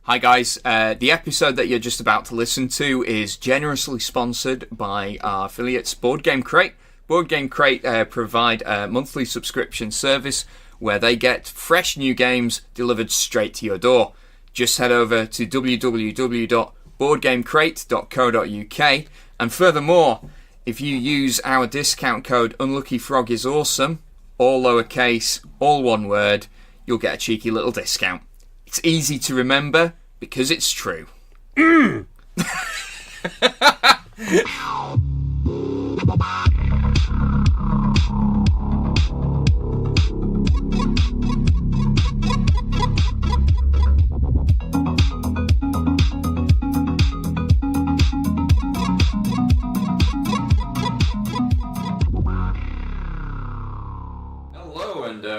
Hi guys, the episode that you're just about to listen to is generously sponsored by our affiliates Board Game Crate. Board Game Crate provide a monthly subscription service where they get fresh new games delivered straight to your door. Just head over to www.boardgamecrate.co.uk, and furthermore, if you use our discount code UnluckyFrogIsAwesome, all lowercase, all one word, you'll get a cheeky little discount. It's easy to remember because it's true.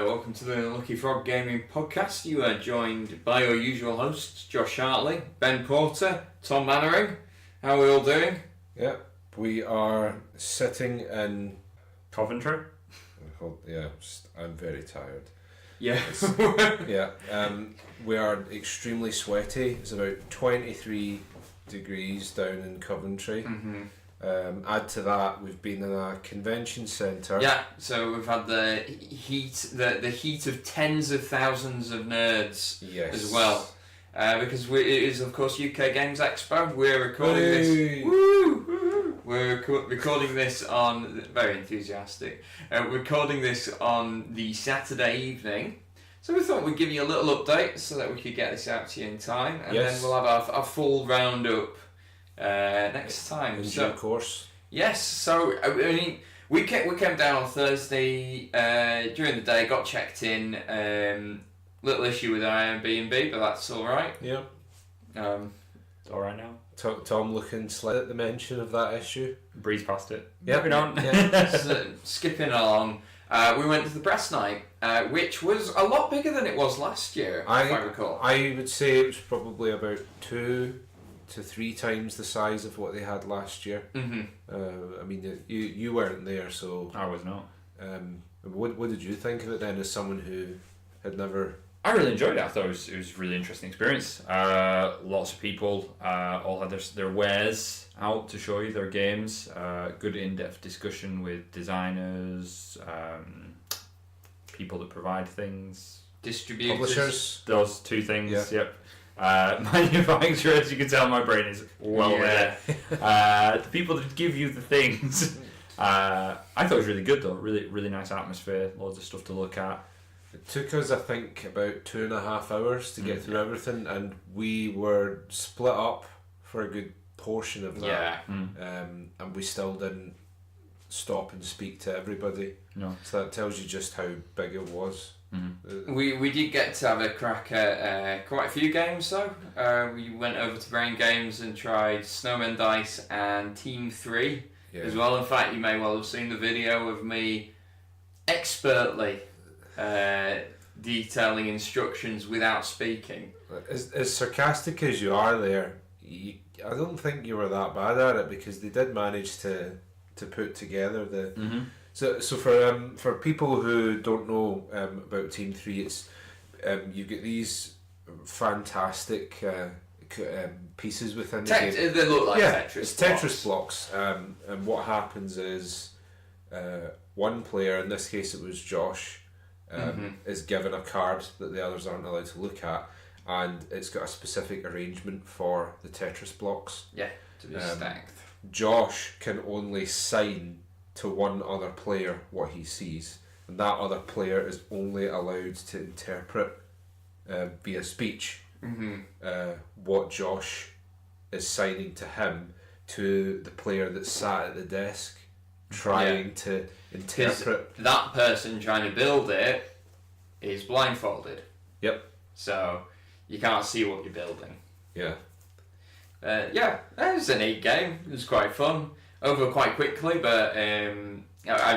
Welcome to the Lucky Frog Gaming Podcast. You are joined by your usual hosts, Josh Hartley, Ben Porter, Tom Mannering. How are we all doing? Yeah, we are sitting in Coventry. Yeah, I'm very tired. Yeah. We are extremely sweaty. It's about 23 degrees down in Coventry. Mm-hmm. Add to that, we've been in a convention centre. Yeah, so we've had the heat, the heat of tens of thousands of nerds as well. Because it is, of course, UK Games Expo. We're recording this. Woo! We're recording this on. Very enthusiastic. Recording this on the Saturday evening. So we thought we'd give you a little update so that we could get this out to you in time, and then we'll have our full roundup next time. In due course. Yes. So I mean, we came down on Thursday during the day. Got checked in. Little issue with our Airbnb, but that's all right. Yeah. It's all right now. Tom looking slight at the mention of that issue. Breeze past it. Yeah. Moving on. Yeah. So, skipping along. We went to the press night, which was a lot bigger than it was last year, if I recall. I would say it was probably about 2 to 3 times the size of what they had last year. Mm-hmm. I mean, you weren't there, so I was not. What did you think of it then, as someone who had never? I really enjoyed it. I thought it was a really interesting experience. Lots of people all had their wares out to show you their games. Good in-depth discussion with designers, people that provide things, Distributors. Publishers. Those two things. Yeah. Yep. Manufacturers. You can tell my brain is there. The people that give you the things. I thought it was really good though. Really, really nice atmosphere. Loads of stuff to look at. It took us, I think, about 2.5 hours to get through everything, and we were split up for a good portion of that. Yeah. And we still didn't stop and speak to everybody. No. So that tells you just how big it was. Mm-hmm. We did get to have a crack at quite a few games though. We went over to Brain Games and tried Snowman Dice and Team 3 as well. In fact, you may well have seen the video of me expertly detailing instructions without speaking. As sarcastic as you are there, I don't think you were that bad at it, because they did manage to put together the... Mm-hmm. So for people who don't know about Team 3, it's you get these fantastic pieces within the game. They look like Tetris it's blocks. Tetris blocks. And what happens is one player, in this case it was Josh, is given a card that the others aren't allowed to look at, and it's got a specific arrangement for the Tetris blocks. Yeah, to be stacked. Josh can only sign to one other player what he sees, and that other player is only allowed to interpret via speech what Josh is signing to him to the player that sat at the desk trying to interpret. That person trying to build it is blindfolded. Yep. So you can't see what you're building. Yeah. It was a neat game. It was quite fun. Over quite quickly, but I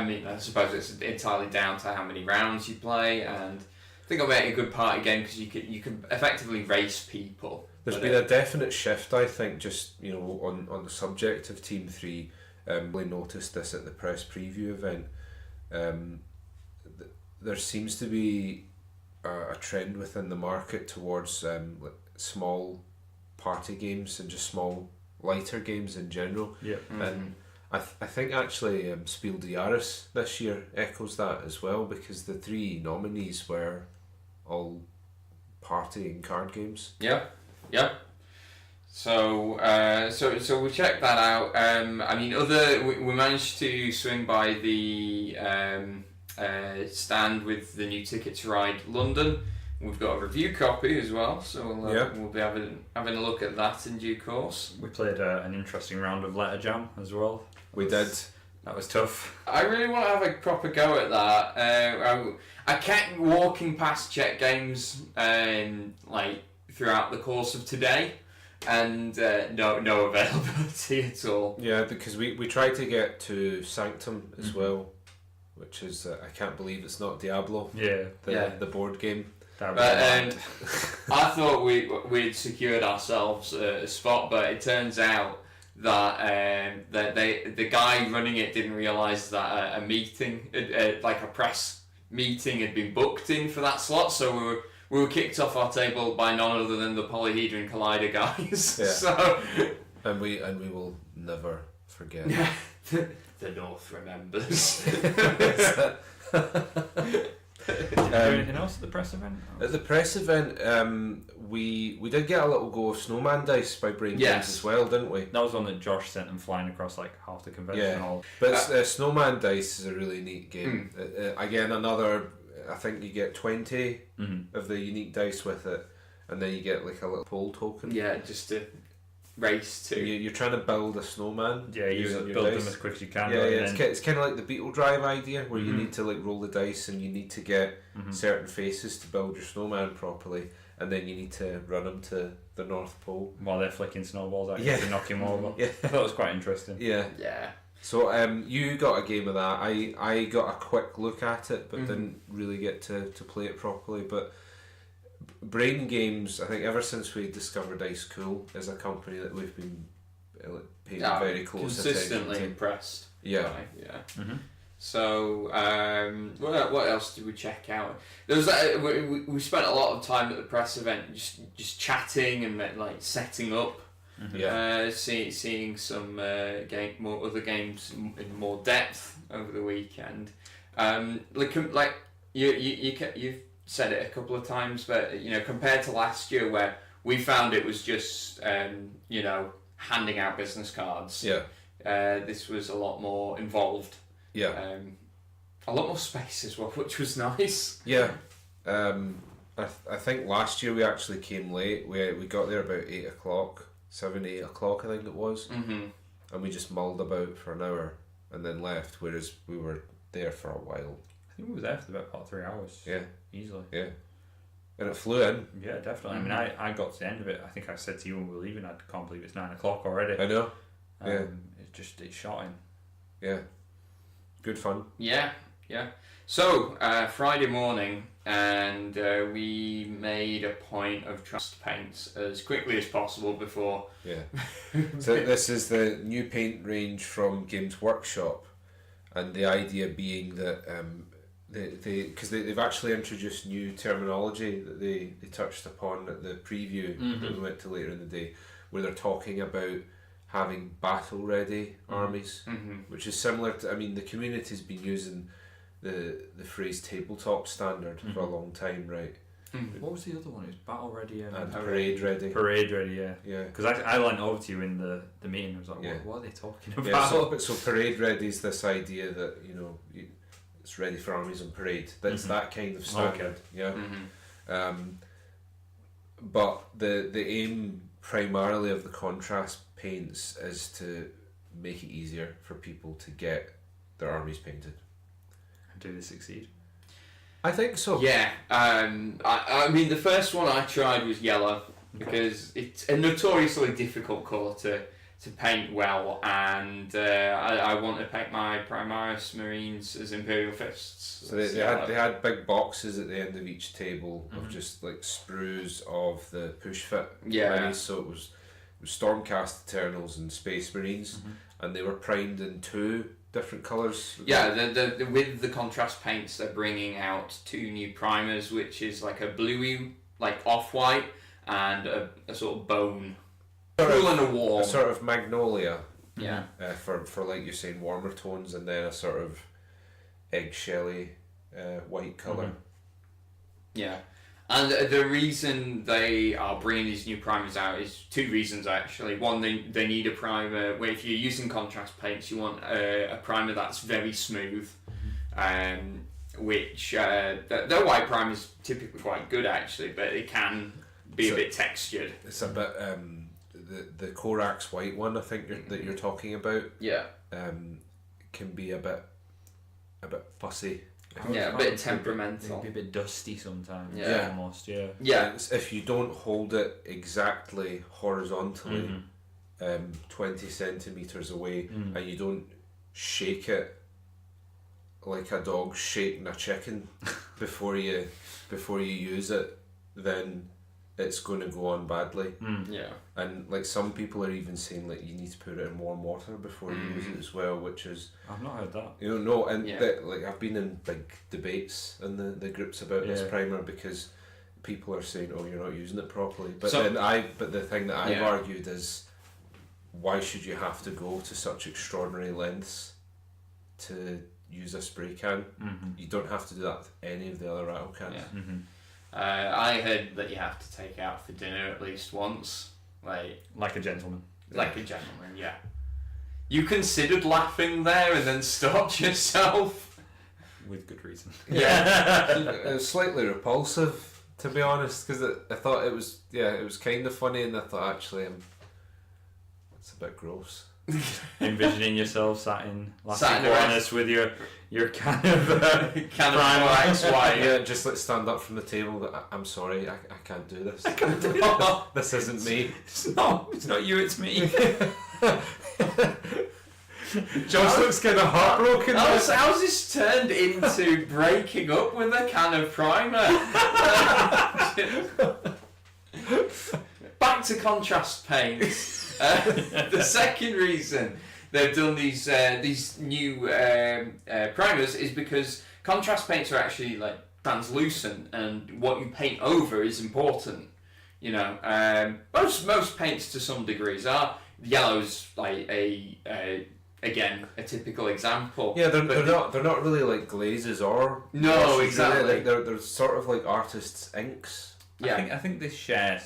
mean, I suppose it's entirely down to how many rounds you play, and I think I'll make a good party game because you can effectively race people. There's been a definite shift, I think, just on the subject of Team 3. We noticed this at the press preview event. There seems to be a trend within the market towards small party games and just small lighter games in general. Yeah. And I think actually Spiel des Jahres this year echoes that as well, because the 3 nominees were all party and card games. Yeah. So so we checked that out. I mean, we managed to swing by the stand with the new Ticket to Ride London. We've got a review copy as well, so we'll be having a look at that in due course. We played an interesting round of Letter Jam as well. We did. That was tough. I really want to have a proper go at that. I kept walking past Czech games like throughout the course of today, and no availability at all. Yeah, because we tried to get to Sanctum as well, which is I can't believe it's not Diablo. The board game. But I thought we'd secured ourselves a spot, but it turns out that the guy running it didn't realise that a meeting, like a press meeting, had been booked in for that slot. So we were kicked off our table by none other than the Polyhedron Collider guys. Yeah. So and we will never forget. The North remembers. Anything else at the press event? At the press event, we did get a little go of Snowman dice by Brain Games as well, didn't we? That was one that Josh sent them flying across like half the convention hall. But Snowman dice is a really neat game. Again, another, I think you get 20 of the unique dice with it, and then you get like a little poll token. Yeah, just to race to. You're trying to build a snowman. Yeah, you build them as quick as you can. Yeah, it's kind of like the Beetle Drive idea, where you need to like roll the dice and you need to get certain faces to build your snowman properly, and then you need to run them to the North Pole while they're flicking snowballs at you to knock him over. Yeah, I thought it was quite interesting. Yeah. So you got a game of that. I got a quick look at it, but didn't really get to play it properly. But Brain Games, I think ever since we discovered Ice Cool, is a company that we've been paying very close attention to. Consistently impressed. Yeah. Right, yeah. So what else did we check out? There was we spent a lot of time at the press event just chatting and like setting up. Seeing some other games in more depth over the weekend. Like you've said it a couple of times, but compared to last year where we found it was just handing out business cards. This was a lot more involved. A lot more space as well, which was nice. I think last year we actually came late. We got there about 8 o'clock. 8 o'clock I think it was, and we just mulled about for an hour and then left, whereas we were there for a while. I think we were there for about 3 hours. Easily. And it flew in. Yeah, definitely. I mean, I got to the end of it. I think I said to you when we were leaving, I can't believe it's 9 o'clock already. I know. It shot in. Good fun. So Friday morning, and we made a point of trying to paint as quickly as possible before. So this is the new paint range from Games Workshop, and the idea being that because they've actually introduced new terminology that they touched upon at the preview that we went to later in the day, where they're talking about having battle ready armies, which is similar to, the community's been using the phrase tabletop standard for a long time, right? What was the other one? It was battle ready and parade ready. Parade ready, yeah. Because I leaned over to you in the meeting. I was like, what are they talking about? So parade ready is this idea that it's ready for armies on parade. That's that kind of standard. But the aim primarily of the contrast paints is to make it easier for people to get their armies painted. Do they succeed? I think so. I mean, the first one I tried was yellow because it's a notoriously difficult colour to paint well, and I want to paint my Primaris Marines as Imperial Fists. So they had big boxes at the end of each table of just like sprues of the push fit minis. So it was Stormcast Eternals and Space Marines, and they were primed in 2 different colours. The with the contrast paints, they're bringing out 2 new primers, which is like a bluey, like off-white, and a sort of bone, cool and a warm. A sort of magnolia. Yeah. For like you're saying, warmer tones, and then a sort of eggshelly white colour. Yeah. And the reason they are bringing these new primers out is two reasons actually. One, they need a primer where if you're using contrast paints, you want a primer that's very smooth, which the white primer is typically quite good actually, but it can be a bit textured. It's a bit the Corax white one I think that you're talking about. Yeah. Can be a bit fussy. Yeah, a bit temperamental. Maybe a bit dusty sometimes. Yeah. Almost, yeah. Yeah. If you don't hold it exactly horizontally, 20 centimetres away, and you don't shake it like a dog shaking a chicken before you use it, then it's going to go on badly. Yeah. And like some people are even saying like you need to put it in warm water before you use it as well, which is I've not heard that. Like I've been in big debates in the groups about this primer because people are saying, oh, you're not using it properly. But the thing that I've argued is, why should you have to go to such extraordinary lengths to use a spray can? You don't have to do that with any of the other rattle cans. Yeah. I heard that you have to take it out for dinner at least once, like a gentleman. Like a gentleman, yeah. You considered laughing there and then stopped yourself. With good reason. Yeah. It was slightly repulsive, to be honest, because I thought it was kind of funny, and I thought actually it's a bit gross. Envisioning yourself sat in Iguanas with your can of Primal X-Y. Yeah, just like stand up from the table. I'm sorry, I can't do this. I can't do this. This isn't me. It's not you, it's me. Josh looks kind of heartbroken. How's this turned into breaking up with a can of primer? Back to contrast paints. The second reason they've done these new primers is because contrast paints are actually like translucent, and what you paint over is important. You know, most paints to some degrees are. Yellow's like again a typical example. Yeah, they're not really like glazes or exactly. Really. They're sort of like artists' inks. Yeah, I think they share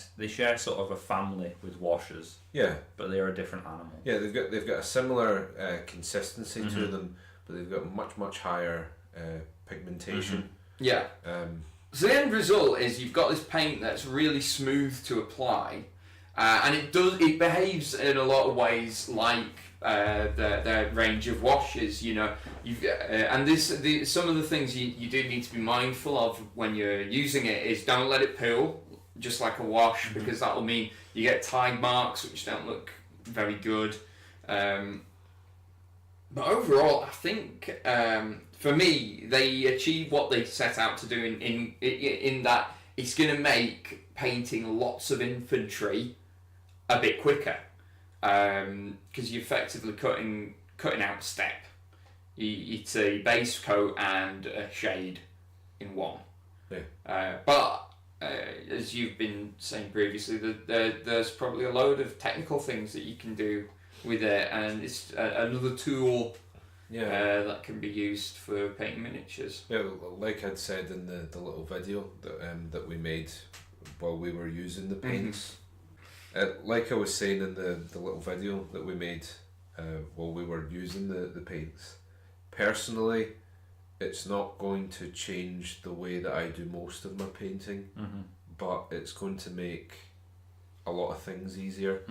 sort of a family with washes. Yeah, but they are a different animal. Yeah, they've got a similar consistency to them, but they've got much higher pigmentation. Yeah. So the end result is you've got this paint that's really smooth to apply, and it behaves in a lot of ways like the range of washes. You know, some of the things you do need to be mindful of when you're using it is don't let it peel just like a wash, because that will mean you get tag marks which don't look very good. But overall, I think for me they achieve what they set out to do in that it's going to make painting lots of infantry a bit quicker, because you're effectively cutting out a step. It's a base coat and a shade in one. Yeah. But as you've been saying previously, there's probably a load of technical things that you can do with it, and it's another tool that can be used for painting miniatures. Yeah, like I'd said in the little video that we made while we were using the paints. Like I was saying in the little video that we made while we were using the paints, personally, it's not going to change the way that I do most of my painting, but it's going to make a lot of things easier.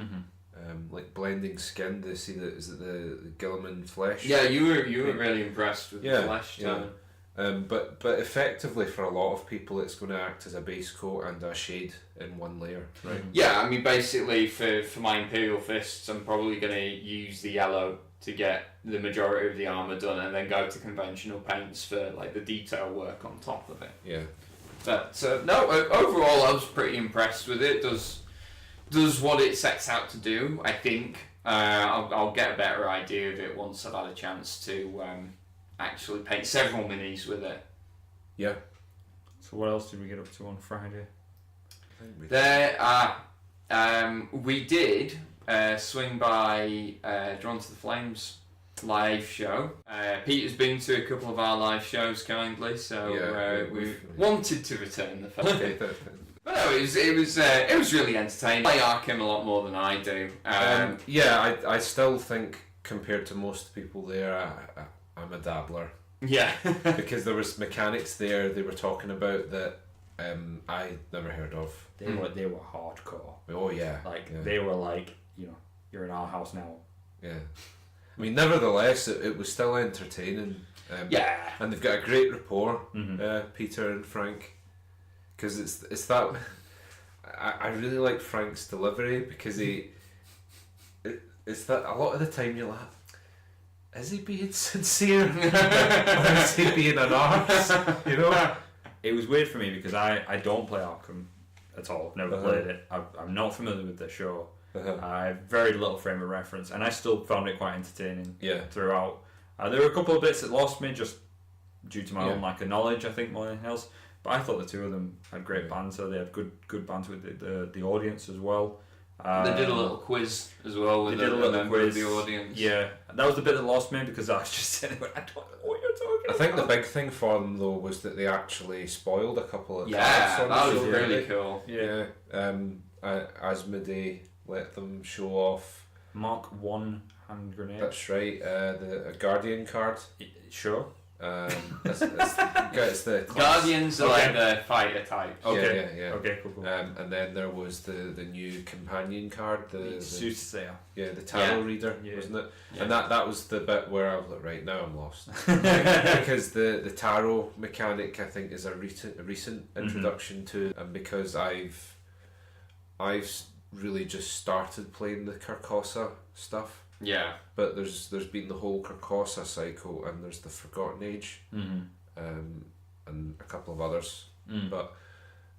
Like blending skin. Is it the Gilliman flesh? Yeah, you were really impressed with the flesh tone. But effectively for a lot of people it's going to act as a base coat and a shade in one layer, right? Yeah, I mean basically for my Imperial Fists I'm probably going to use the yellow to get the majority of the armour done, and then go to conventional paints for like the detail work on top of it. Yeah. But overall I was pretty impressed with it. Does what it sets out to do, I think. I'll get a better idea of it once I've had a chance to actually paint several minis with it. Yeah. So what else did we get up to on Friday? There are. We did swing by Drawn to the Flames live show. Peter's been to a couple of our live shows kindly, so we wanted to return the favour. But no, it was really entertaining. I play Arkham a lot more than I do. I still think compared to most people there, I'm a dabbler. Yeah. Because there was mechanics there they were talking about that I never heard of. They were hardcore. Oh yeah. They were like, you're in our house now. Yeah. I mean, nevertheless, it was still entertaining. And they've got a great rapport, Peter and Frank, because it's that. I really like Frank's delivery because it's that a lot of the time you're like, is he being sincere or is he being an arse? You know. It was weird for me because I don't play Arkham at all. I've never played it. I'm not familiar with the show. I have very little frame of reference, and I still found it quite entertaining throughout. There were a couple of bits that lost me just due to my own lack of knowledge, I think, more than anything else. But I thought the two of them had great banter. They had good banter with the audience as well. They did a little quiz as well with a member of the audience. Yeah, that was the bit that lost me because I was just sitting there, I don't know what you're talking about. I think the big thing for them though was that they actually spoiled a couple of cards. Yeah, that was really cool. Yeah, Asmodee let them show off Mark 1 hand grenade. That's right. A Guardian card. Sure. It's the Guardians are like the fighter type. Okay. Yeah. Okay, cool. And then there was the new companion card, the Soothsayer. Yeah, the tarot reader, wasn't it? Yeah. And that was the bit where I was like, right now I'm lost because the tarot mechanic I think is a recent introduction to, and because I've really just started playing the Carcosa stuff. Yeah. But there's been the whole Carcosa cycle, and there's the Forgotten Age, and a couple of others. But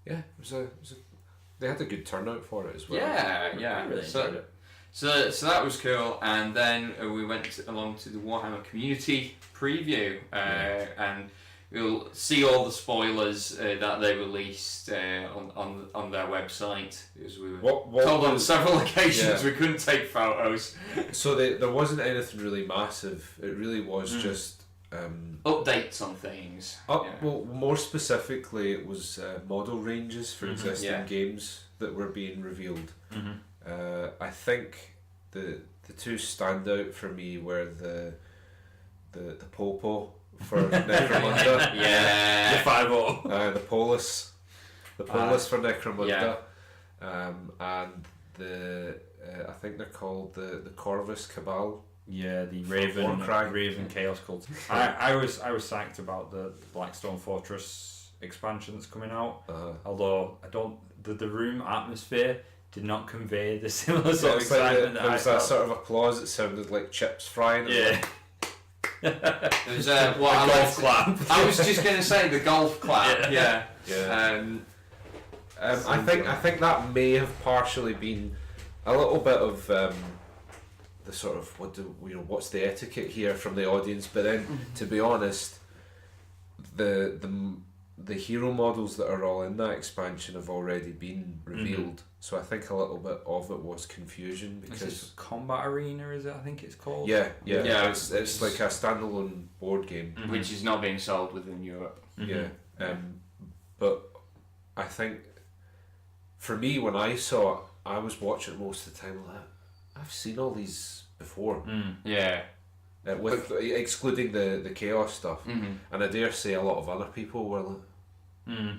yeah, it was they had a good turnout for it as well. Yeah. I really enjoyed it. So that was cool, and then we went along to the Warhammer community preview, and we'll see all the spoilers that they released on their website, because we were told on several occasions we couldn't take photos. So there wasn't anything really massive. It really was just updates on things. Well, more specifically, it was model ranges for existing games that were being revealed. I think the two standout for me were the Popo for Necromunda. Yeah. The 5-0. The Polis for Necromunda. And the I think they're called the Corvus Cabal. Yeah, the Raven Chaos Cult. I was psyched about the Blackstone Fortress expansion that's coming out. Although the room atmosphere did not convey the similar sort of excitement. There was that sort of applause that sounded like chips frying. Yeah. There was a golf clap. I was just going to say the golf clap. Yeah. I think that may have partially been a little bit of the sort of what's the etiquette here from the audience, but then to be honest, the hero models that are all in that expansion have already been revealed. So I think a little bit of it was confusion because Combat Arena, is it? I think it's called. Yeah. It's like a standalone board game, which is not being sold within Europe. But I think for me, when I saw it, I was watching it most of the time. Like, I've seen all these before. With excluding the chaos stuff, and I dare say a lot of other people were like,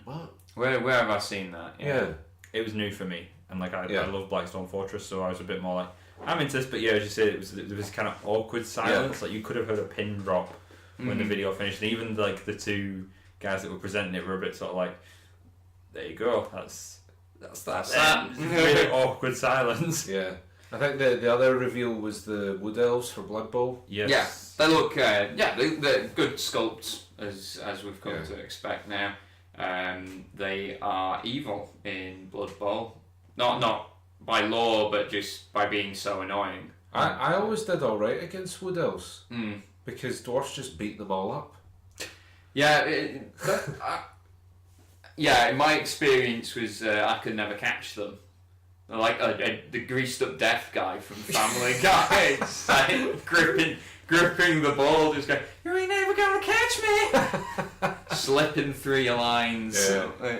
"What? Where have I seen that?" Yeah. It was new for me, and I love Blackstone Fortress, so I was a bit more like, I'm into this. But yeah, as you said, there was kind of awkward silence. Like you could have heard a pin drop when the video finished, and even like the two guys that were presenting it were a bit sort of like, there you go, that's that. Really awkward silence. Yeah. I think the other reveal was the Wood Elves for Blood Bowl. Yes. Yeah, they look they're good sculpts as we've come to expect now. They are evil in Blood Bowl, not by law, but just by being so annoying. I always did all right against Wood Elves because dwarfs just beat them all up. Yeah, yeah, my experience was I could never catch them. Like the greased up deaf guy from Family Guy, it's like gripping the ball, just going, "You ain't never gonna catch me!" Slipping through your lines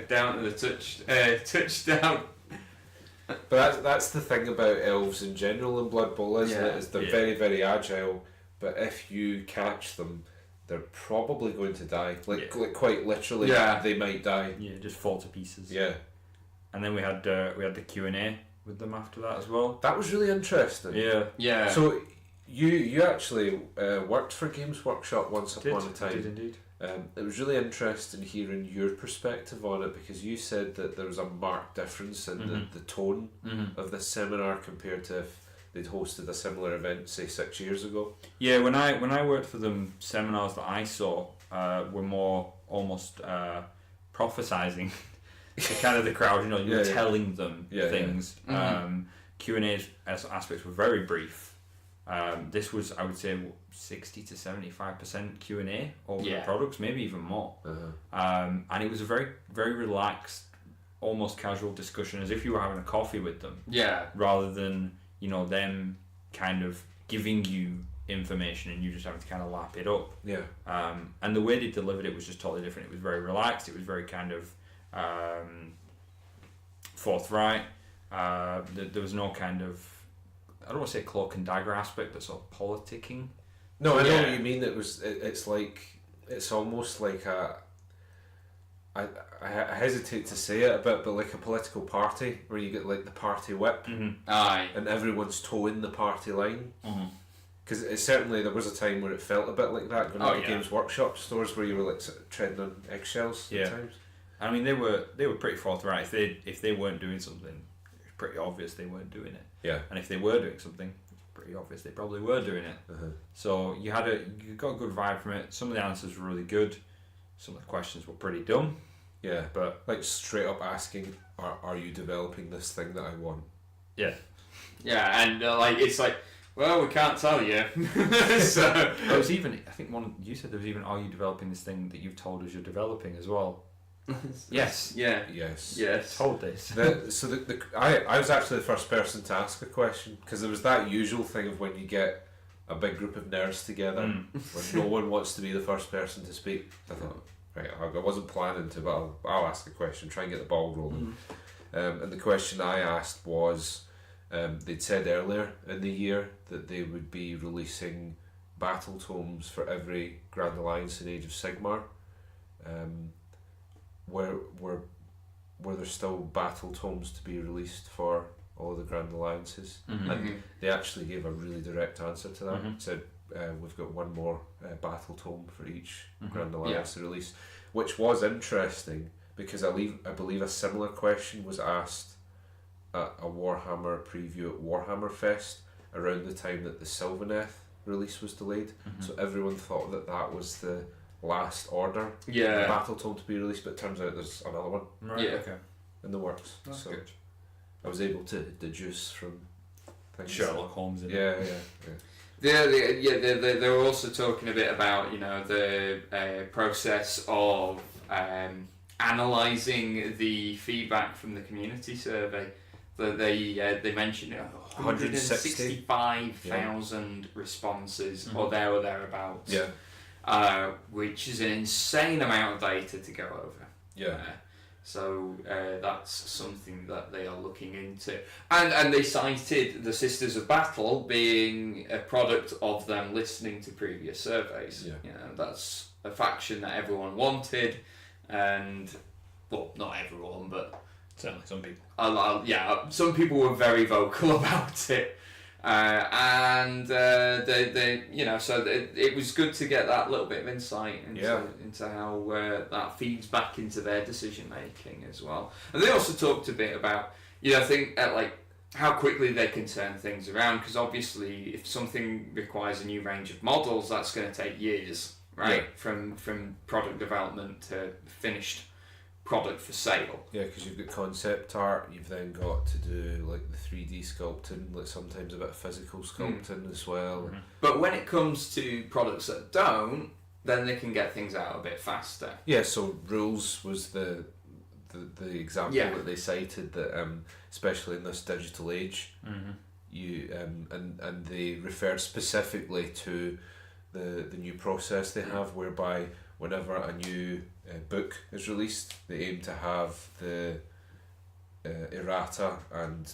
down to the touchdown. But that's the thing about elves in general in Blood Bowl, isn't it? Is they're very, very agile, but if you catch them, they're probably going to die. Like quite literally, they might die. Yeah, just fall to pieces. Yeah. And then we had the Q&A with them after that as well. That was really interesting. Yeah. Yeah. So you actually worked for Games Workshop once upon a time. I did indeed. It was really interesting hearing your perspective on it, because you said that there was a marked difference in the tone of this seminar compared to if they'd hosted a similar event, say 6 years ago. Yeah, when I worked for them, seminars that I saw were more almost prophesizing to kind of the crowd. You know, you were telling them things. Q&A aspects were very brief. This was, I would say, 60 to 75% Q&A over the products, maybe even more. And it was a very, very relaxed, almost casual discussion, as if you were having a coffee with them. Yeah. Rather than, you know, them kind of giving you information and you just having to kind of lap it up. Yeah. And the way they delivered it was just totally different. It was very relaxed. It was very kind of forthright. There was no kind of, I don't want to say cloak and dagger aspect, but sort of politicking. No, I know what you mean. It's like, it's almost like I hesitate to say it a bit, but like a political party where you get like the party whip, Aye, and everyone's towing the party line. Because certainly there was a time where it felt a bit like that going to Games Workshop stores where you were like treading on eggshells sometimes. I mean, they were pretty forthright. If they weren't doing something, it was pretty obvious they weren't doing it. Yeah. And if they were doing something, pretty obvious they probably were doing it. So you got a good vibe from it. Some of the answers were really good. Some of the questions were pretty dumb. Yeah, but like straight up asking, are you developing this thing that I want? Yeah. Yeah, and like it's like, well, we can't tell you. So there was even, I think you said there was even, are you developing this thing that you've told us you're developing as well? Yes. Yeah. Yes. Told this. I was actually the first person to ask a question, because there was that usual thing of when you get a big group of nerds together where no one wants to be the first person to speak. I thought, right, I wasn't planning to, but I'll ask a question, try and get the ball rolling. And the question I asked was, they'd said earlier in the year that they would be releasing battle tomes for every Grand Alliance in Age of Sigmar. Were there still battle tomes to be released for all the Grand Alliances? And they actually gave a really direct answer to that. Said we've got one more battle tome for each Grand Alliance to release, which was interesting because I believe a similar question was asked at a Warhammer preview at Warhammer Fest around the time that the Sylvaneth release was delayed. So everyone thought that was the last order battle tome to be released, but it turns out there's another one in the works. That's so good. I was able to deduce from things. Sherlock Holmes. They were also talking a bit about the process of analysing the feedback from the community survey. That they mentioned 165,000 responses or thereabouts. Which is an insane amount of data to go over. So that's something that they are looking into. And they cited the Sisters of Battle being a product of them listening to previous surveys. That's a faction that everyone wanted, and well, not everyone, but certainly some people. Some people were very vocal about it. It was good to get that little bit of insight into how that feeds back into their decision making as well. And they also talked a bit about, how quickly they can turn things around, because obviously if something requires a new range of models, that's going to take years, right? From product development to finished product for sale. Because you've got concept art, you've then got to do like the 3D sculpting, like sometimes a bit of physical sculpting as well. But when it comes to products that don't, then they can get things out a bit faster. So Rules was the the example that they cited, that especially in this digital age, you and they referred specifically to the new process they have, whereby whenever a new book is released, they aim to have the errata, and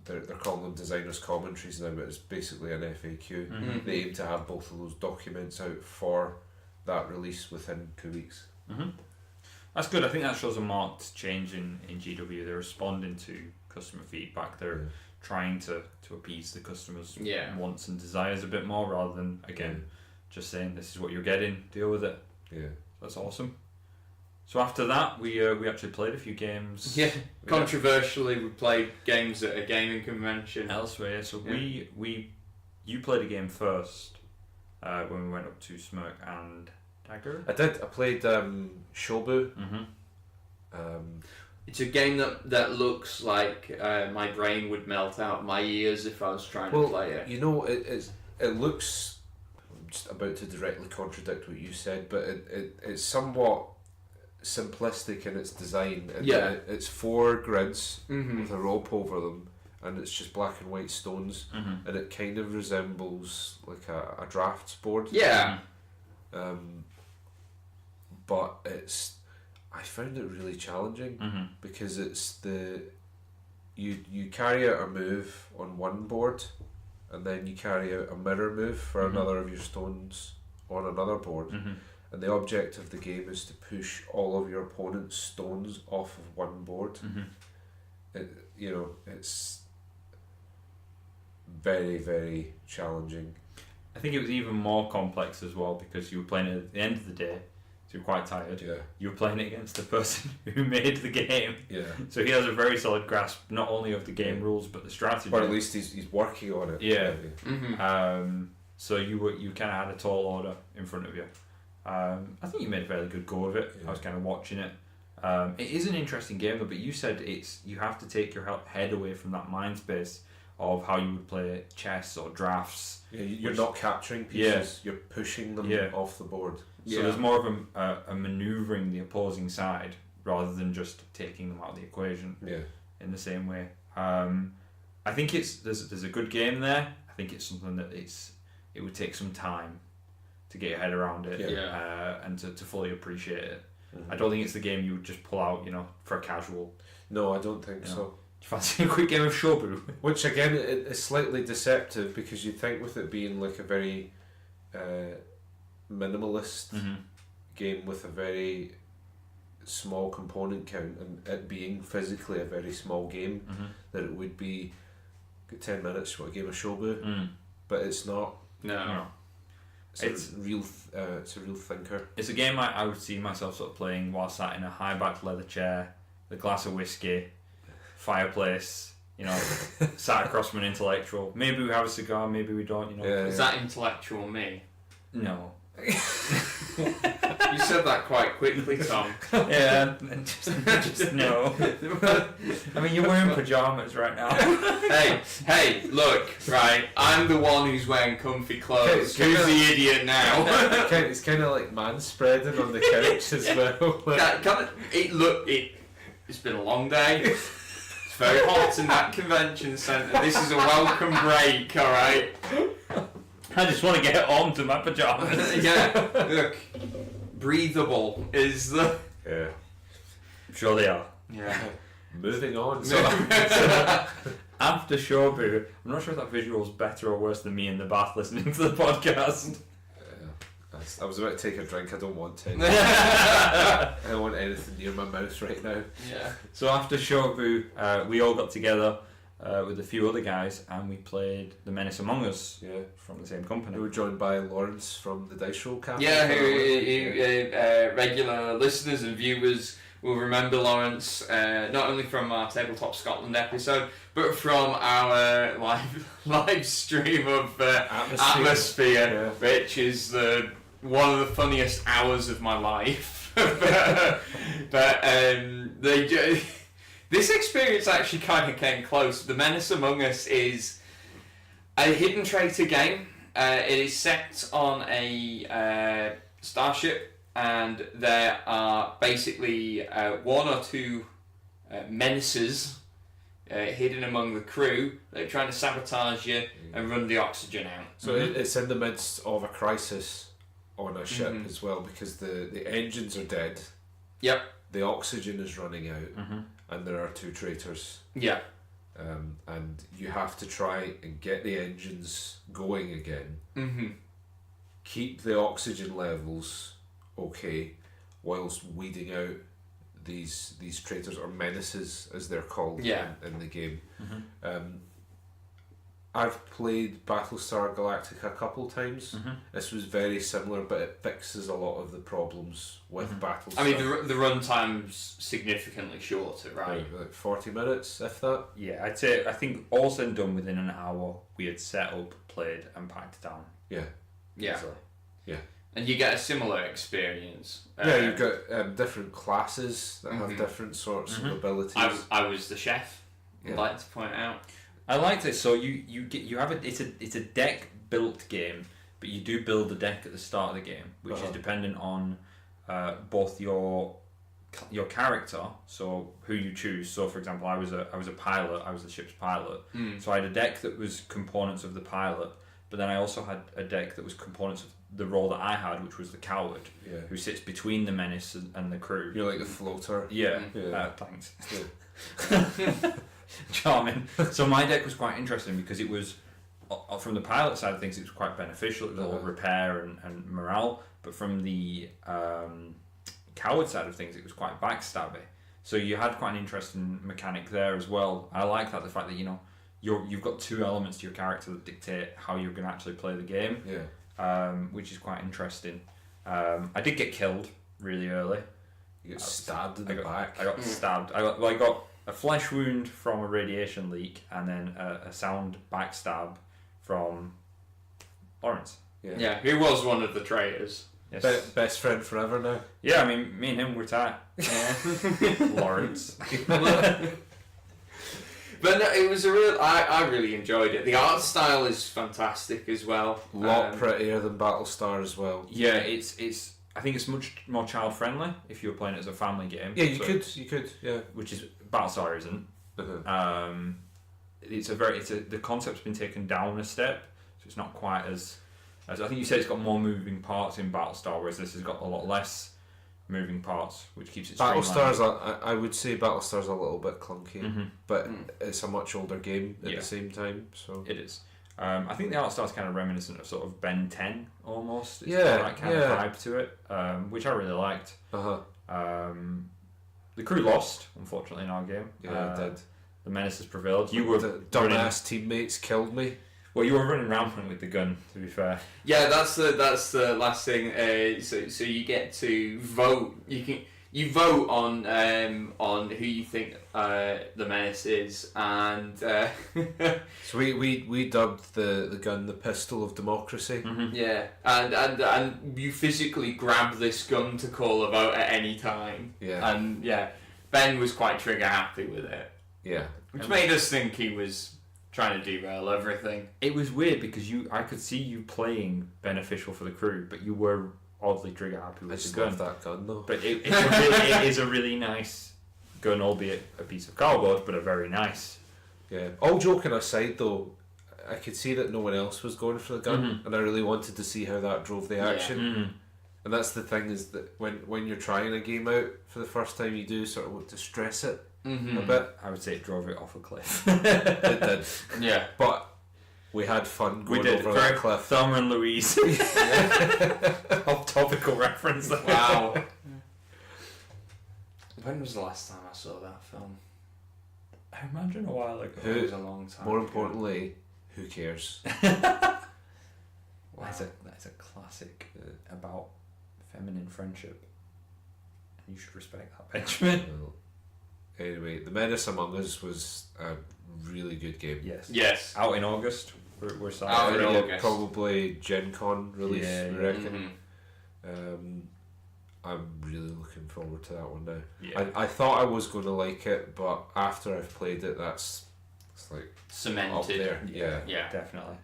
they're calling them designers' commentaries now, but it's basically an FAQ. They aim to have both of those documents out for that release within 2 weeks. That's good. I think that shows a marked change in GW. They're responding to customer feedback. They're trying to appease the customers' wants and desires a bit more, rather than, again, just saying this is what you're getting, deal with it. Yeah. That's awesome. So after that, we actually played a few games. Yeah, controversially, we played games at a gaming convention elsewhere. So you played a game first when we went up to Smirk and Dagger. I did. I played Shobu. It's a game that looks like my brain would melt out my ears if I was trying to play it. You know, it looks. I'm just about to directly contradict what you said, but it's somewhat simplistic in its design. It's 4 grids with a rope over them, and it's just black and white stones, and it kind of resembles like a drafts board. Yeah. But I found it really challenging because it's you carry out a move on one board, and then you carry out a mirror move for another of your stones on another board. And the object of the game is to push all of your opponent's stones off of one board. It's very, very challenging. I think it was even more complex as well, because you were playing it at the end of the day, so you're quite tired. Yeah. You were playing it against the person who made the game. Yeah. So he has a very solid grasp, not only of the game rules, but the strategy. Or at least he's working on it. Yeah. So you kind of had a tall order in front of you. I think you made a fairly good go of it. I was kind of watching it. It is an interesting game though, but you said you have to take your head away from that mind space of how you would play chess or drafts. Yeah, you're not capturing pieces, you're pushing them off the board. So there's more of a manoeuvring the opposing side rather than just taking them out of the equation in the same way. I think there's a good game there. I think it's something that it would take some time to get your head around it and to fully appreciate it. I don't think it's the game you would just pull out, for a casual. No, I don't think so. Do you fancy a quick game of Shobu? Which again is slightly deceptive, because you'd think with it being like a very minimalist game with a very small component count, and it being physically a very small game, that it would be 10 minutes for a game of Shobu, but it's not. No. It's a real thinker. It's a game I would see myself sort of playing while sat in a high backed leather chair, with a glass of whiskey, fireplace, sat across from an intellectual. Maybe we have a cigar, maybe we don't. Is that intellectual me? No. You said that quite quickly, Tom. Yeah, just no. I mean, you're wearing pajamas right now. Hey, look, right, I'm the one who's wearing comfy clothes. Who's the idiot now? It's kind of like man-spreading on the couch as well. It's been a long day. It's very hot in that convention centre. This is a welcome break, alright? I just want to get on to my pajamas. Yeah, look, breathable is the... Yeah. I'm sure they are. Yeah. Moving on. So after Shobu, I'm not sure if that visual is better or worse than me in the bath listening to the podcast. I was about to take a drink. I don't want to. I don't want anything near my mouth right now. Yeah. So after Shobu, we all got together with a few other guys, and we played The Menace Among Us from the same company. We were joined by Lawrence from the Dice Roll Cafe. Yeah, who regular listeners and viewers will remember Lawrence not only from our Tabletop Scotland episode, but from our live stream of Atmosphere, which is one of the funniest hours of my life. but this experience actually kind of came close. The Menace Among Us is a hidden traitor game. It is set on a starship and there are basically one or two menaces hidden among the crew. They're trying to sabotage you and run the oxygen out. So it's in the midst of a crisis on a ship as well, because the engines are dead. Yep. The oxygen is running out, and there are two traitors. Yeah. And you have to try and get the engines going again. Keep the oxygen levels okay, whilst weeding out these traitors, or menaces as they're called in the game. I've played Battlestar Galactica a couple times. This was very similar, but it fixes a lot of the problems with Battlestar. I mean, the run time's significantly shorter, right? Like 40 minutes, if that. Yeah, I'd say, I think all said and done within an hour, we had set up, played, and packed down. Yeah. Yeah. So, yeah. And you get a similar experience. Yeah, you've got different classes that have different sorts of abilities. I was the chef. I'd like to point out. I liked it. So you have it's a deck built game, but you do build the deck at the start of the game, which is dependent on both your character, so who you choose. So for example, I was a pilot. I was the ship's pilot. So I had a deck that was components of the pilot, but then I also had a deck that was components of the role that I had, which was the coward, who sits between the menace and the crew. You're like the floater. Yeah. Thanks. Charming. So my deck was quite interesting because it was, from the pilot side of things, it was quite beneficial. It was all repair and morale. But from the coward side of things, it was quite backstabby. So you had quite an interesting mechanic there as well. I like that, the fact that you've got two elements to your character that dictate how you're going to actually play the game. Which is quite interesting. I did get killed really early. You got stabbed in the back. I got stabbed. I got a flesh wound from a radiation leak, and then a sound backstab from Lawrence. Yeah, who was one of the traitors. Yes. Best friend forever now. Yeah, I mean, me and him were tight. Lawrence. But no, it was a real. I really enjoyed it. The art style is fantastic as well. A lot prettier than Battlestar as well. Yeah, it's. I think it's much more child friendly if you were playing it as a family game. Yeah, you could. Yeah, which is Battlestar isn't. The concept's been taken down a step, so it's not quite as I think you said. It's got more moving parts in Battlestar, whereas this has got a lot less moving parts, which keeps it Battlestar's I would say Battlestar's a little bit clunky, but it's a much older game at the same time, so it is. I think the art style's kind of reminiscent of sort of Ben 10 almost. It's got that kind of vibe to it, which I really liked. The crew lost, unfortunately, in our game. Yeah, it did. The menaces prevailed. You were the dumbass teammates killed me. Well, you were running rampant with the gun, to be fair. Yeah, that's the last thing. So you get to vote. You vote on who you think the menace is, and so we dubbed the gun the pistol of democracy. Yeah, and you physically grab this gun to call a vote at any time. Yeah, and Ben was quite trigger happy with it. Yeah, which made us think he was trying to derail everything. It was weird because I could see you playing beneficial for the crew, but you were oddly trigger happy with the gun. Love that gun though. But it is a really nice gun, albeit a piece of cardboard, but a very nice. Yeah. All joking aside though, I could see that no one else was going for the gun, and I really wanted to see how that drove the action. And that's the thing, is that when you're trying a game out for the first time, you do sort of want to stress it a bit. I would say it drove it off a cliff. It did. Yeah. But we had fun going over that cliff. Thelma and Louise. Off topical reference there. Wow. When was the last time I saw that film? I imagine a while ago. It was a long time More ago. importantly, who cares? Wow. That's a classic about feminine friendship. And you should respect that, Benjamin. Well, anyway, The Menace Among Us was a really good game. Yes. Out in August. We're Out in August. Probably Gen Con release, Yeah, I reckon. I'm really looking forward to that one now. Yeah. I thought I was going to like it, but after I've played it, it's like cemented. up there. Yeah. Definitely.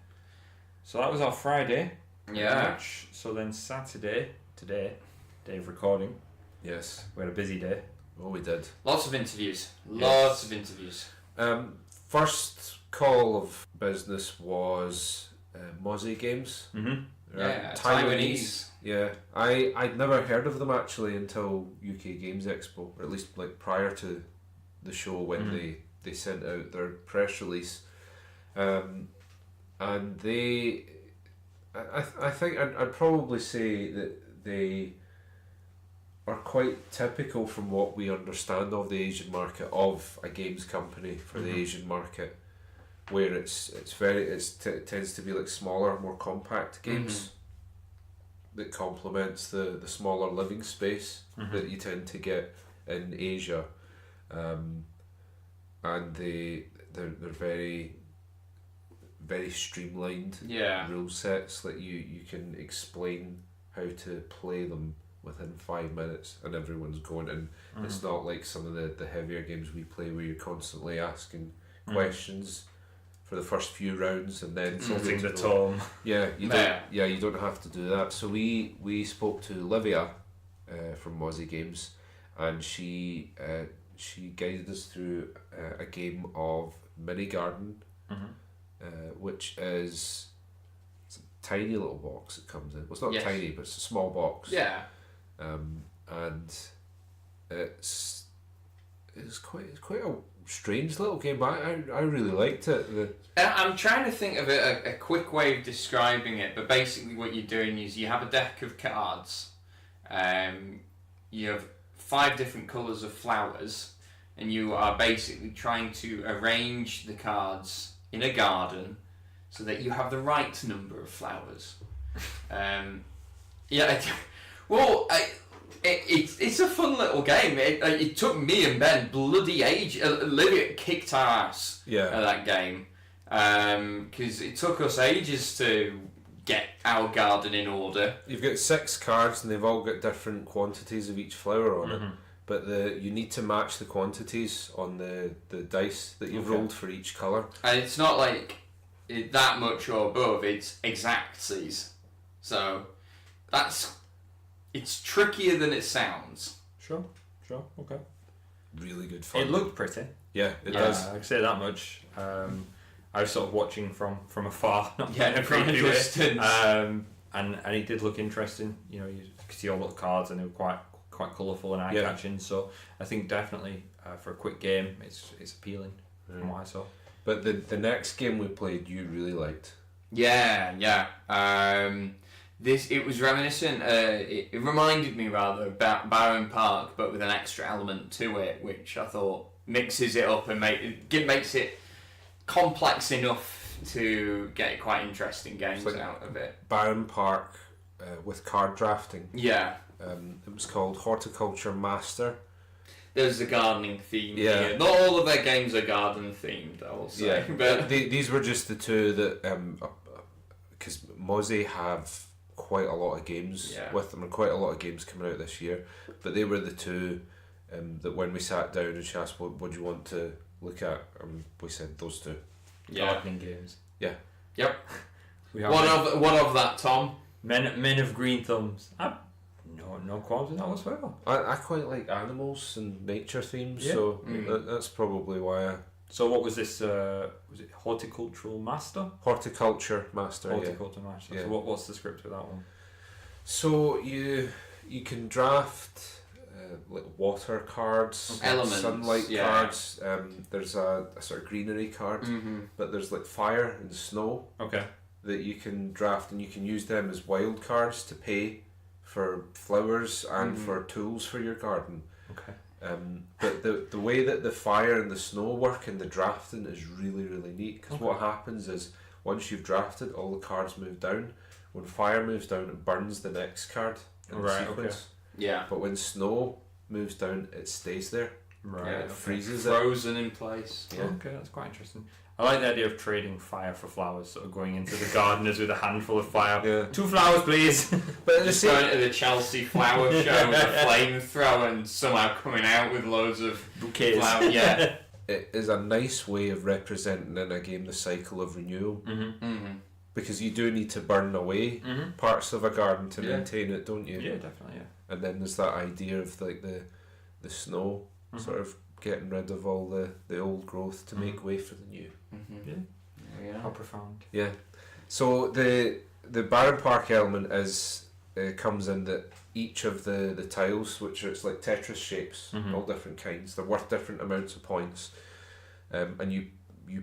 So that was our Friday Yeah. match. So then Saturday, today, day of recording. Yes. We had a busy day. Oh, we did. Lots of interviews. First call of business was Mozi Games. Mm-hmm. Taiwanese. Yeah, I'd never heard of them actually until UK Games Expo, or at least like prior to the show when they sent out their press release, and they, I think I'd probably say that they are quite typical from what we understand of the Asian market, of a games company for the Asian market, where it tends to be like smaller, more compact games that complements the smaller living space that you tend to get in Asia, and they're very very streamlined rule sets that you can explain how to play them within 5 minutes and everyone's going, and it's not like some of the heavier games we play where you're constantly asking questions for the first few rounds and then Tilting the tone. you don't have to do that. So we spoke to Livia from Mozi Games, and she guided us through a game of Mini Garden, which is, it's a tiny little box it comes in. Well, it's not tiny, but it's a small box. Yeah. And it's quite a strange little game, but I really liked it. I'm trying to think of a quick way of describing it, but basically what you're doing is you have a deck of cards, you have 5 different colours of flowers, and you are basically trying to arrange the cards in a garden so that you have the right number of flowers. It's a fun little game. It took me and Ben bloody age. Olivia kicked our ass at that game because it took us ages to get our garden in order. You've got 6 cards and they've all got different quantities of each flower on it, but you need to match the quantities on the dice that you've rolled for each colour. And it's not like that much or above, it's exactsies. So it's trickier than it sounds. Sure, okay. Really good fun. It looked pretty. Yeah, it does. I can say that much. I was sort of watching from afar, not from a distance. And it did look interesting. You know, you could see all the cards and they were quite colourful and eye-catching. So I think definitely for a quick game, it's appealing from what I saw. But the next game we played, you really liked. Yeah. It was reminiscent. It reminded me rather of Barron Park, but with an extra element to it, which I thought mixes it up and makes it complex enough to get quite interesting games out of it. Barron Park with card drafting. Yeah. It was called Horticulture Master. There's a gardening theme here. Not all of their games are garden themed, I will say. Yeah, but these were just the two that, because Mozi have quite a lot of games with them and quite a lot of games coming out this year, but they were the two that when we sat down and she asked what do you want to look at, we said those two. Gardening games. Yeah. Yep. What of that, Tom? Men of green thumbs. No qualms with that whatsoever. I quite like animals and nature themes, so that's probably why. So what was this? Was it Horticultural Master? Horticulture Master. Horticulture Master. Yeah. So what's the script for that one? So you can draft like water cards, elements, sunlight cards. There's a sort of greenery card, but there's like fire and snow. Okay. That you can draft, and you can use them as wild cards to pay for flowers and for tools for your garden. Okay. But the way that the fire and the snow work in the drafting is really, really neat, because what happens is once you've drafted, all the cards move down. When fire moves down, it burns the next card in the sequence. Okay. Yeah. But when snow moves down, it stays there. Right. It freezes frozen in place. Yeah. Okay, that's quite interesting. I like the idea of trading fire for flowers, sort of going into the gardeners with a handful of fire. Yeah. 2 flowers, please. But just going to the Chelsea flower show with a flamethrower and somehow coming out with loads of bouquets. Flowers. Yeah. It is a nice way of representing in a game the cycle of renewal. because you do need to burn away parts of a garden to maintain it, don't you? Yeah, definitely. Yeah. And then there's that idea of like the snow sort of getting rid of all the old growth to make way for the new. Yeah. How profound. Yeah. So the Barren Park element is comes in that each of the tiles, which are it's like Tetris shapes, all different kinds, they're worth different amounts of points, and you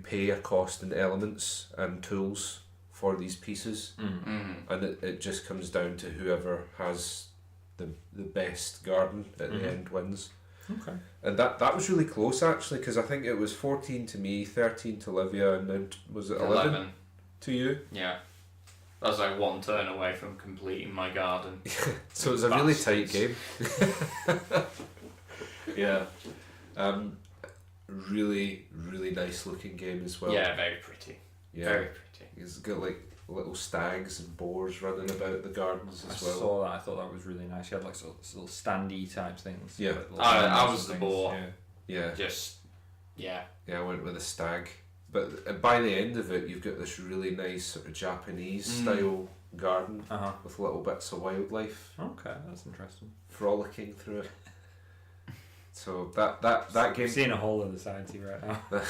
pay a cost in elements and tools for these pieces, and it just comes down to whoever has the best garden at the end wins. Okay. And that was really close actually, because I think it was 14 to me, 13 to Livia, and then was it 11 to you? Yeah. I was like one turn away from completing my garden. So it was a really tight game. Yeah. Really, really nice looking game as well. Yeah, very pretty. Yeah. Very pretty. It's got like little stags and boars running about the gardens as well. I saw that. I thought that was really nice. You had like sort of little standy type things. Yeah. Like I was the boar. Yeah. Just, yeah. Yeah, I went with a stag. But by the end of it, you've got this really nice sort of Japanese style garden with little bits of wildlife. Okay, that's interesting. Frolicking through it. So that game. I'm seeing a whole other side to you right now.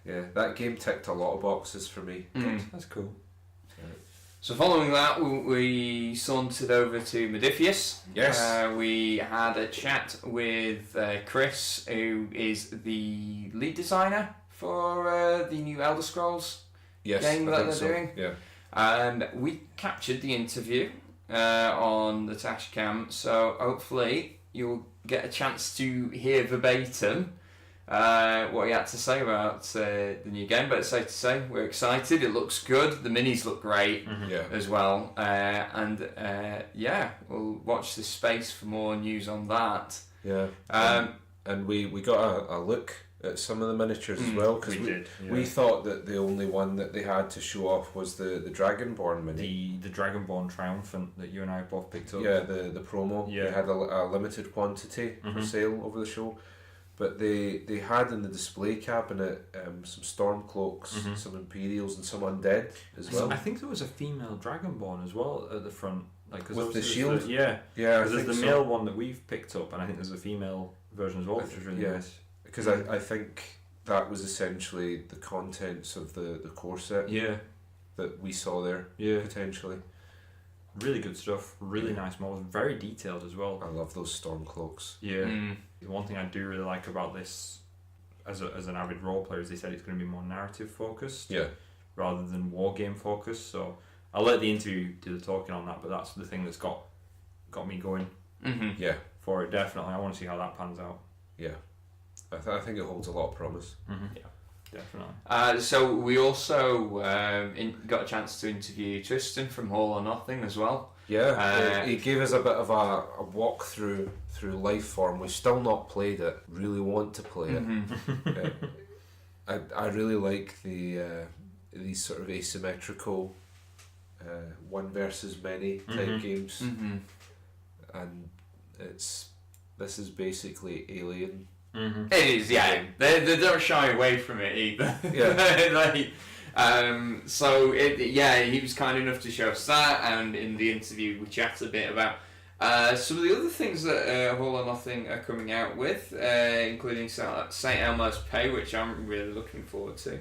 Yeah, that game ticked a lot of boxes for me. That's cool. So following that, we sauntered over to Modiphius. Yes. We had a chat with Chris, who is the lead designer for the new Elder Scrolls game that they're doing. Yeah. And we captured the interview on the Tashcam, so hopefully you'll get a chance to hear verbatim what he had to say about the new game. But it's safe to say we're excited. It looks good. The minis look great as well. And we'll watch this space for more news on that. Yeah. And we got a look at some of the miniatures as well, because we thought that the only one that they had to show off was the Dragonborn mini. The Dragonborn Triumphant that you and I both picked up. Yeah, the promo. Yeah. They had a limited quantity for sale over the show. But they had in the display cabinet some Stormcloaks, some Imperials, and some Undead as well. I think there was a female Dragonborn as well at the front. Like, cause with the shield? Yeah. Yeah, there's the male one that we've picked up, and I think there's a female version as well, which is really nice. Because I think that was essentially the contents of the core set that we saw there, potentially. Really good stuff, really nice models, very detailed as well. I love those Stormcloaks. Yeah. The one thing I do really like about this, as an avid role player, is they said it's going to be more narrative focused rather than war game focused. So I'll let the interview do the talking on that, but that's the thing that's got me going Yeah. for it, definitely. I want to see how that pans out. Yeah. I think it holds a lot of promise. Yeah, definitely. So we also got a chance to interview Tristan from All or Nothing as well. Yeah, he gave us a bit of a walk through Lifeform. We've still not played it. Really want to play it. I really like these sort of asymmetrical one versus many type games, and this is basically Alien. It is, yeah. They don't shy away from it either. Yeah. So he was kind enough to show us that, and in the interview we chatted a bit about some of the other things that All or Nothing are coming out with, including St. Elmo's Pay, which I'm really looking forward to,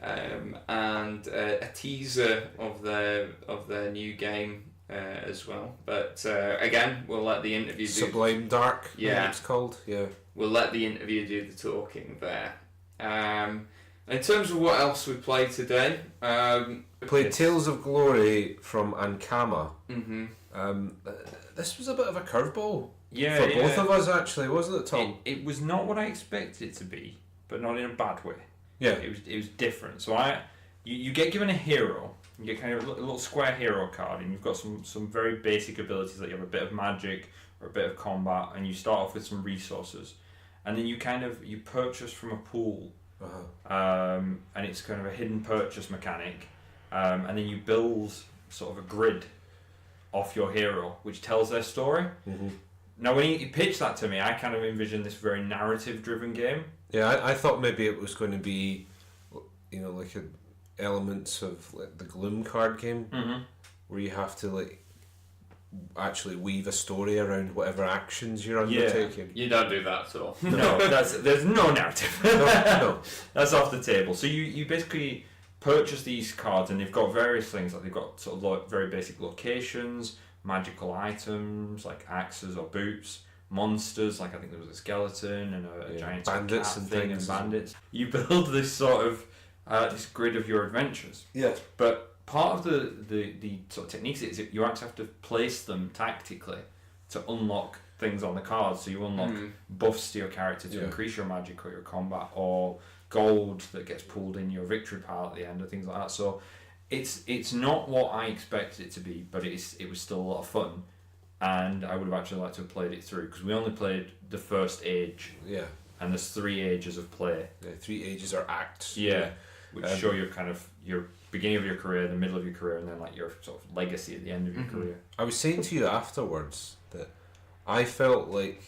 and a teaser of their new game as well. But again, we'll let the interview do Sublime Dark. Yeah, it's called. Yeah. We'll let the interview do the talking there. In terms of what else we played today, we played Tales of Glory from Ankama. This was a bit of a curveball for both of us, actually, wasn't it, Tom? It was not what I expected it to be, but not in a bad way. Yeah, it was different. So you get given a hero. You get kind of a little square hero card, and you've got some very basic abilities, like you have a bit of magic or a bit of combat, and you start off with some resources, and then you purchase from a pool, and it's kind of a hidden purchase mechanic, and then you build sort of a grid off your hero, which tells their story. Now, when he pitched that to me, I kind of envisioned this very narrative-driven game. Yeah, I thought maybe it was going to be, like elements of like the Gloom card game, where you have to like actually weave a story around whatever actions you're undertaking. You don't do that at all. No, there's no narrative. No. That's off the table. So you basically purchase these cards, and they've got various things. Like they've got sort of very basic locations, magical items like axes or boots, monsters like I think there was a skeleton and a giant bandits and thing things. and bandits. You build this sort of this grid of your adventures. Yeah. But part of the sort of techniques is that you actually have to place them tactically to unlock things on the cards. So you unlock buffs to your character to increase your magic or your combat, or gold that gets pulled in your victory pile at the end, or things like that. So it's not what I expected it to be, but it was still a lot of fun, and I would have actually liked to have played it through, because we only played the first age. Yeah. And there's 3 ages of play. Yeah, 3 ages are acts. Yeah. Which show your kind of your beginning of your career, the middle of your career, and then like your sort of legacy at the end of your career. I was saying to you afterwards that I felt like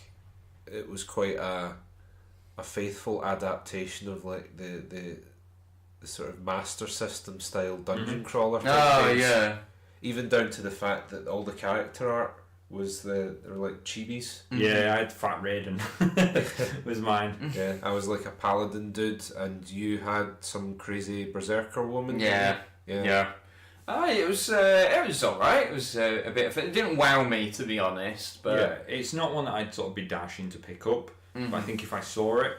it was quite a faithful adaptation of like the sort of Master System style dungeon crawler type games. Yeah. Even down to the fact that all the character art was they were like chibis. Yeah, I had Fat Raiden was mine. Yeah, I was like a paladin dude, and you had some crazy berserker woman. Yeah. It was alright. It was a bit of it. It didn't wow me, to be honest, but yeah, it's not one that I'd sort of be dashing to pick up. But I think if I saw it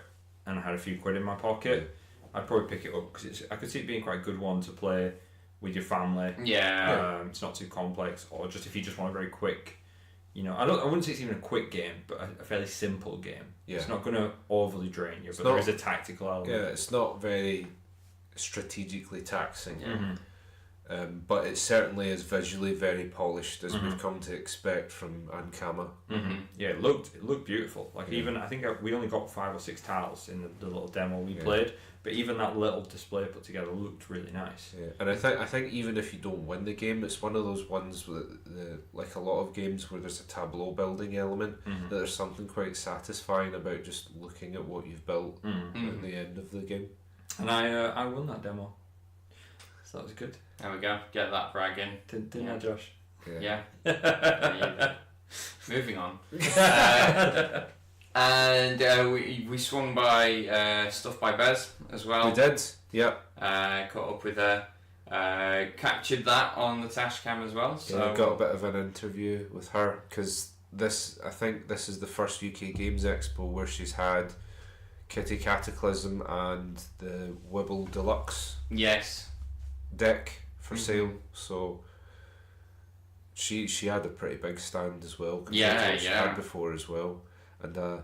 and I had a few quid in my pocket, I'd probably pick it up, because I could see it being quite a good one to play with your family. Yeah. It's not too complex, or just if you just want a very quick. I wouldn't say it's even a quick game, but a fairly simple game. Yeah. It's not going to overly drain you, but there is a tactical element. Yeah, it's not very strategically taxing. But it certainly is visually very polished, as we've come to expect from Ankama. Yeah, it looked beautiful. Like even I think we only got 5 or 6 tiles in the little demo we played, but even that little display put together looked really nice. Yeah, and I think even if you don't win the game, it's one of those ones with like a lot of games where there's a tableau building element, that there's something quite satisfying about just looking at what you've built at the end of the game. And I won that demo, so that was good. There we go. Get that bragging. Didn't I, Josh? Yeah. Moving on. And we swung by Stuff by Bez as well. We did, yeah. Caught up with her. Captured that on the Tashcam as well. So Yeah, got a bit of an interview with her, because I think this is the first UK Games Expo where she's had Kitty Cataclysm and the Wibble Deluxe deck for sale. So she had a pretty big stand as well. She had before as well, and a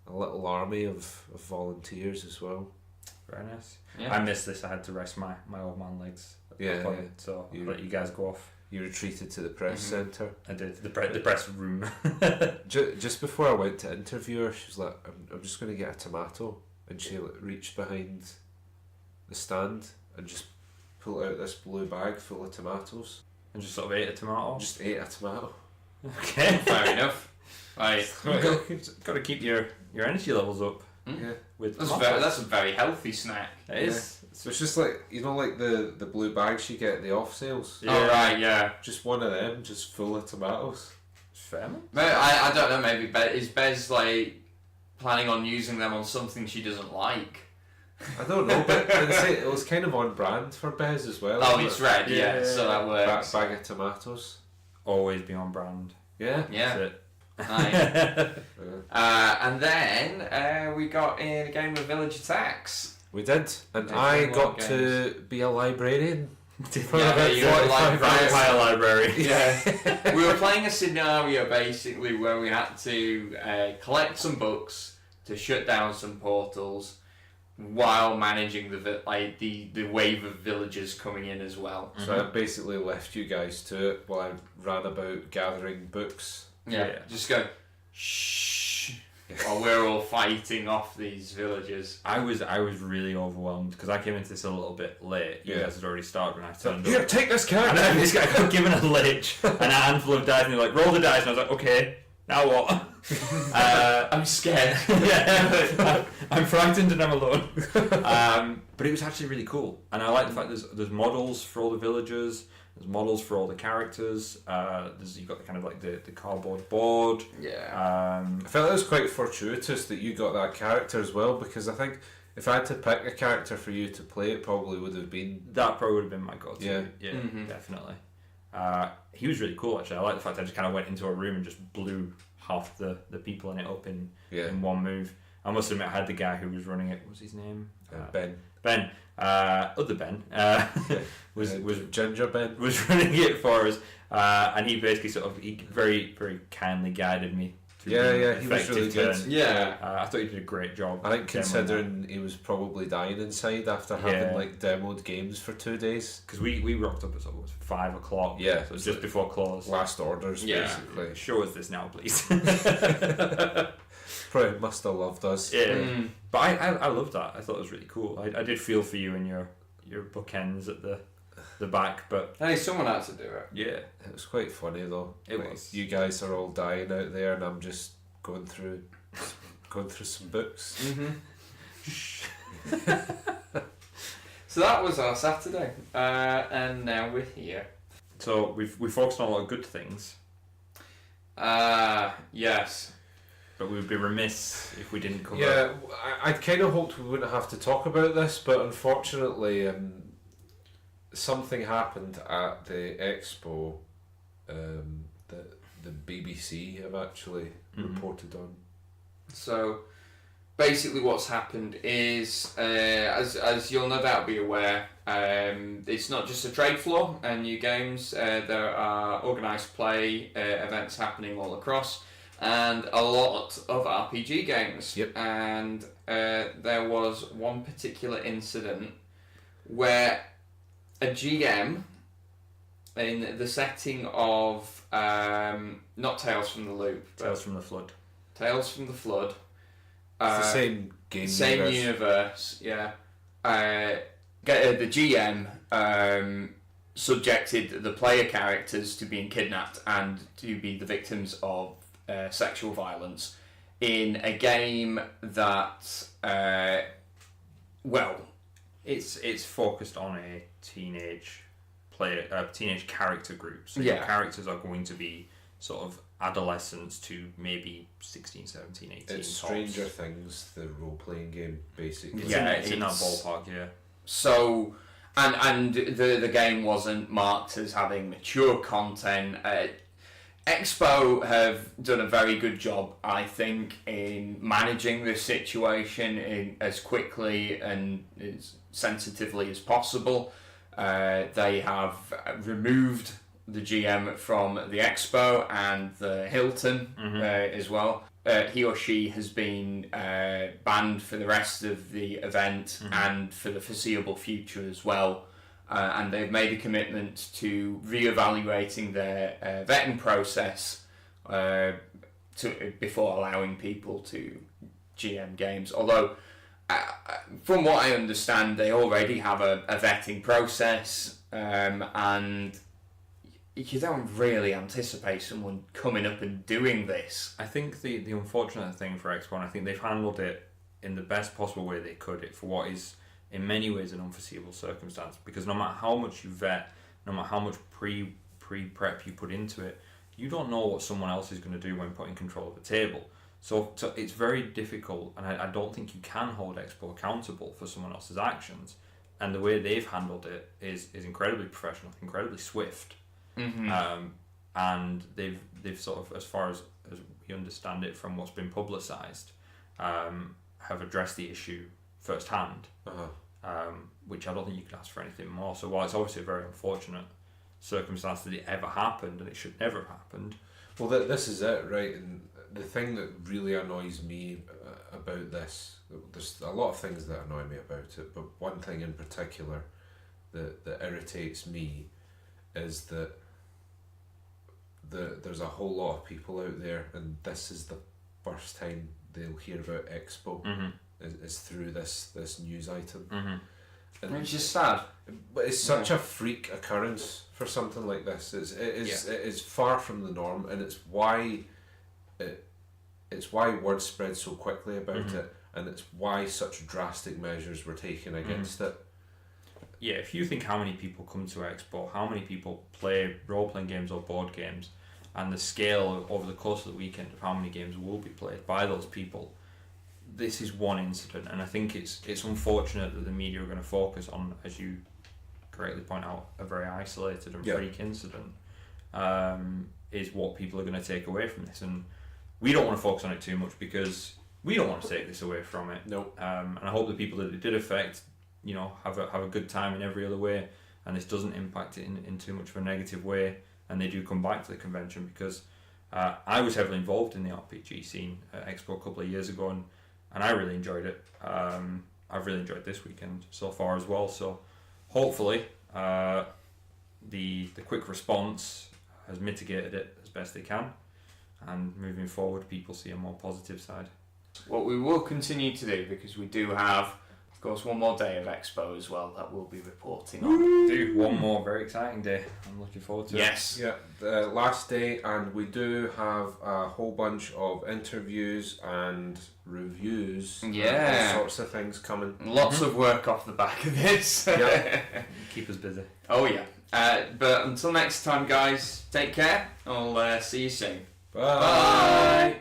little army of volunteers as well. Very nice. Yeah. I missed this. I had to rest my old man legs. So I'll let you guys go off. You retreated to the press centre. I did. The press room. Just before I went to interview her, she was like, I'm just going to get a tomato. And she reached behind the stand and just pulled out this blue bag full of tomatoes. And just sort of ate a tomato? Just ate a tomato. Okay, fair enough. Right. You've got to keep your energy levels up. Yeah. That's a very healthy snack. It is. So it's just like, like the blue bags you get at the off sales. Yeah. Oh, right, yeah. Just one of them, just full of tomatoes. Fair. I don't know, maybe is Bez like planning on using them on something she doesn't like? I don't know, but it was kind of on brand for Bez as well. Oh, it's red, yeah, so that works. Bag of tomatoes. Always be on brand. Yeah. Yeah. That's it. Nice. And then we got in a game of Village Attacks. We did, and I got to be a librarian. You were a library. Yeah. We were playing a scenario basically where we had to collect some books to shut down some portals while managing the wave of villagers coming in as well. So I basically left you guys to it while I ran about gathering books. Yeah. Just go shh while we're all fighting off these villagers. I was really overwhelmed because I came into this a little bit late. You guys had already started when I turned up. Here, up. take this character. And then this guy got given a lich and a handful of dice, and he was like, roll the dice, and I was like, okay, now what? I'm scared. Yeah, I'm frightened and I'm alone. But it was actually really cool, and I like the fact there's models for all the villagers. There's models for all the characters. You've got the kind of like the cardboard board. Yeah. I felt it was quite fortuitous that you got that character as well, because I think if I had to pick a character for you to play, it probably would have been... That probably would have been my go-to. Yeah. Definitely. He was really cool, actually. I like the fact I just kind of went into a room and just blew half the people in it up in one move. I must admit, I had the guy who was running it. What was his name? Ben. Other Ben. was Ginger Ben. Was running it for us. And he basically he very, very kindly guided me. He was really good. I thought he did a great job. I think considering he was probably dying inside after having like demoed games for 2 days. Because we rocked up at sort of 5 o'clock. Yeah. So it was just before close. Last orders, basically. Show us this now, please. Probably must have loved us. Yeah. But I loved that. I thought it was really cool. I did feel for you and your bookends at the back, but hey, someone had to do it. Yeah, it was quite funny though. It was. You guys are all dying out there, and I'm just going through some books. So that was our Saturday, and now we're here. So we focused on a lot of good things. Yes. But we would be remiss if we didn't cover. Yeah, I kind of hoped we wouldn't have to talk about this, but unfortunately, something happened at the expo that the BBC have actually reported on. So, basically, what's happened is, as you'll no doubt be aware, it's not just a trade floor and new games. There are organised play events happening all across. And a lot of RPG games. Yep. And there was one particular incident where a GM, in the setting of not Tales from the Loop, Tales from the Flood. Tales from the Flood. It's the same game. Same universe, yeah. The GM subjected the player characters to being kidnapped and to be the victims of sexual violence in a game that it's focused on a teenage character group. So your characters are going to be sort of adolescents to maybe 16, 17, 18. It's Stranger Things, the role-playing game, basically. It's in that ballpark, yeah. So, and the game wasn't marked as having mature content. Expo have done a very good job, I think, in managing this situation as quickly and as sensitively as possible. They have removed the GM from the Expo and the Hilton as well. He or she has been banned for the rest of the event and for the foreseeable future as well. And they've made a commitment to re-evaluating their vetting process before allowing people to GM games. Although, from what I understand, they already have a vetting process, and you don't really anticipate someone coming up and doing this. I think the unfortunate thing for Expo, and I think they've handled it in the best possible way they could, for what is in many ways an unforeseeable circumstance, because no matter how much you vet, no matter how much pre-prep you put into it, you don't know what someone else is going to do when put in control of the table. So it's very difficult, and I don't think you can hold Expo accountable for someone else's actions. And the way they've handled it is incredibly professional, incredibly swift. And they've sort of, as far as we understand it from what's been publicised, have addressed the issue firsthand, which I don't think you could ask for anything more. So while it's obviously a very unfortunate circumstance that it ever happened, and it should never have happened. Well, this is it, right? And the thing that really annoys me about this, there's a lot of things that annoy me about it, but one thing in particular that irritates me is that there's a whole lot of people out there, and this is the first time they'll hear about Expo is through this news item. And Which is sad. But it's such a freak occurrence for something like this. It is far from the norm, and it's why it it's why word spread so quickly about it, and it's why such drastic measures were taken against it. Yeah, if you think how many people come to Expo, how many people play role-playing games or board games, and the scale over the course of the weekend of how many games will be played by those people, this is one incident, and I think it's unfortunate that the media are going to focus on, as you correctly point out, a very isolated and freak incident, is what people are going to take away from this. And we don't want to focus on it too much because we don't want to take this away from it. No. And I hope the people that it did affect, have a good time in every other way, and this doesn't impact it in too much of a negative way, and they do come back to the convention, because I was heavily involved in the RPG scene at Expo a couple of years ago, and I really enjoyed it. I've really enjoyed this weekend so far as well, so hopefully the quick response has mitigated it as best they can, and moving forward people see a more positive side. What we will continue to do, because we do have, of course, one more day of Expo as well that we'll be reporting on. Do one more very exciting day. I'm looking forward to it. Yes. Yeah, the last day, and we do have a whole bunch of interviews and reviews. Yeah. All sorts of things coming. Lots of work off the back of this. Yeah. Keep us busy. Oh yeah. But until next time, guys, take care. I'll see you soon. Bye. Bye.